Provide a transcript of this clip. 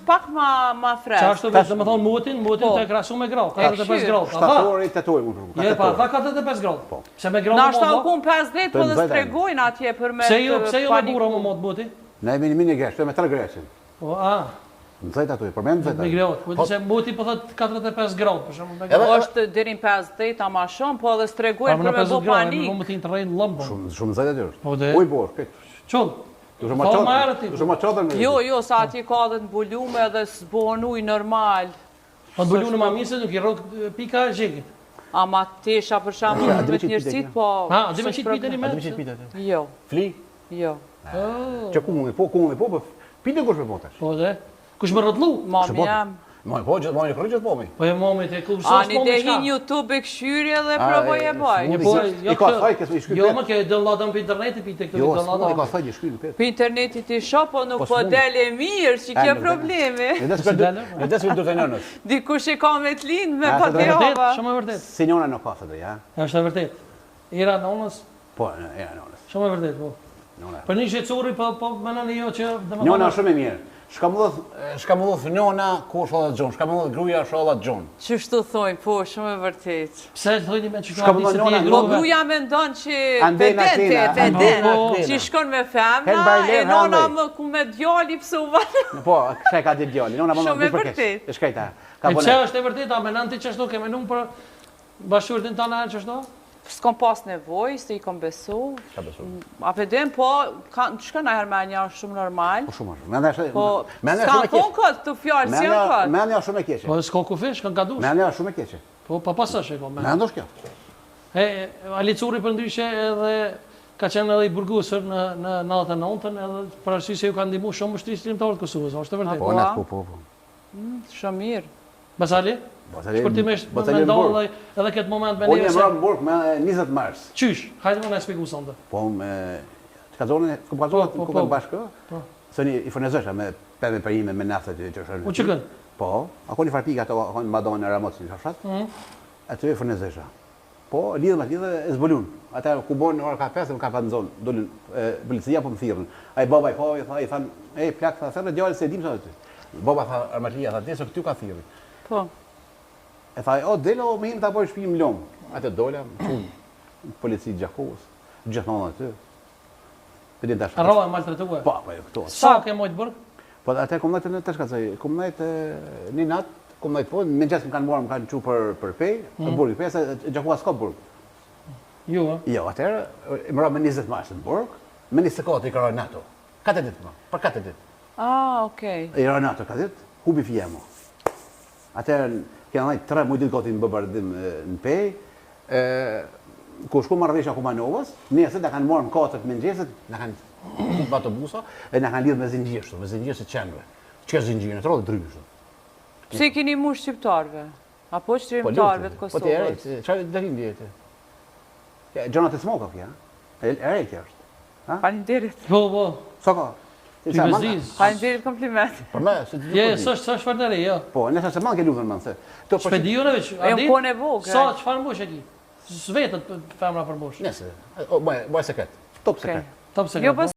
pak ma fresh. Qa është vetë, dhe më thonë mutin të krasu me grau, 45 grau. Shtatori, tetori, unë. Je, pa, 45 grau. Se me grau Na është alkun 50, po dhe stregojnë atje për me pse jo me bura më motë muti? Ne jemi një mini gresh, me 3 greshin. Po, a. Në zajt ato, për me në zajt ato. Me graut, po se muti po thot 45 grau, për shumë me grau. është deri në 50 a ma shumë, po dhe stregojnë për me bo panik. Po, mutin të rejnë lëmbë. Shumë zajt ato është. Po, dhe. Uj, bosh, këtë. Qullë. Dushë ma qatër. Jo, sa ati ka dhe të mbulume dhe s'bon uj normal. Po të mbulume ma misë, nuk i rogë pika zhegit. A ma tesha për shamë me të njërësit, po... Ha, dhe me qitë pite një me? Jo. Fli? Jo. Që ku mundi po, pite kush me po tash. Po dhe? Kush me rëtlu? Mami jam. Mami në kërë gjithë pomi. Po e mami të kush sos Ani pomi të qka? hin YouTube e këshyrje dhe provoj e baj. I ka thaj kësë me i shkyrë. Jo, më ke dëllatën për internetit pite këtë Jo, dëllatën. i ka thaj i shkyrë në petë. Për internetit i shop, po nuk po dele mirë, që kjo problemi. Në desë për dërte nënës. Dikush e ka me të lind me pa të hova. Shumë e vërtet. Si njona në ka thë dhe, ja? Është e vërtet. Era nonës? Po, era nonës. Shumë e vërtet, po. Për një shqecuri, po menën jo që... Njona shumë e mirë. Shka më dhëth njona ku sholat gjonë, shka më dhëth gruja sholat gjonë. Qështu thojnë, po, shumë e vërtet. Pse të thojnë me që shka më dhëth një Po gruja me ndonë që vedente, që shkon me femna, e nona më ku me djali pëse u vanë. Po, kësha e ka dit djali, nona më në shumë e vërtet. E shkajta. E që është e vërtet, a menën ti qështu ke menun për bashkërin të në qështu? S'kom pas nevoj, se i kom besu. Qa besu? A përdem, po, qëka na hermenja është shumë normal. Po shumë është. Po, s'kan thonë këtë të fjallë, si janë këtë. Menja shumë e keqe. Po, s'ko ku fish, kanë gadush. Menja shumë e keqe. Po, pa pasësh e ko menja. Menja është kjo. Alicuri për ndryshe edhe ka qenë edhe i burgusër në 99-ën edhe për arsye se ju ka ndihmu shumë ushtrisë trimtarë të Kosovës, është të vërtet? Po. Shumë mirë. Basali? Shpërtimisht me ndonë edhe këtë moment me neve se... Unë e mëra në Burg me 20 mars. Qysh? Hajde më në espiku sonde. Po, të ka zonë, ku ka bashkë? Se një i fërnezësha me peme për ime, me naftet që është... U që kënë? Po, ako një farpika ato, ako një Madonna në Ramotës një shafshat, atë i fërnezësha. Po, lidhe e zbolun. Ata ku bonë në orë ka 5, më ka pa në zonë, dolin, policia po më thirën. A i baba i po, i thanë, ej, plak, thërë, djallë se dim sa të ty. Baba tha, armatlia, tha, desë këty ka thirën. Po. E thaj, o, dele, o, me him të apoj shpijim lomë. Ate dole, polici Gjakovës, gjithmonë aty. Arroa e maltretuar? Po, këto. Sa ke mojtë bërg? Po, ate kom najtë në të shkacaj, kom najtë një natë, kom najtë po, me gjesë më kanë morë, më kanë qu për pej, për burg, pej, se Gjakova s'ka burg. Jo, Jo, atërë, më ra me 20 marshë në burg, me 24 i ka rojë NATO. 4 ditë më, për 4 ditë. Okej. I rojë NATO 4 ditë, hubi fije mu. Atërë, kena najtë 3 mujtë ditë gati në bëbardim në pej, ku shku marrëveshja Kumanovës, njëse da kanë morë në 4 mëngjesit, në kanë bato busa, e në kanë lidhë me zingjirë, me zingjirë se qenëve. Që është zingjirë, në të rodë dryshë. Pse keni mu shqiptarve? Apo shqiptarve të Kosovës? Po të erejt, që dërim djetë? Gjonat e smoka kja, erejt kja është. Falinderit. Po. Sa ka? Falinderit kompliment. Për me, se të duke. Je, së shfartëri, jo. Po, nëse se manë ke lukën manë, se... Shpedione veç, e më kone vogë. Sa, qëfar mbush e ki? Svetët femra për mbush? Nëse, boj sekret, top sekret. Top sekret.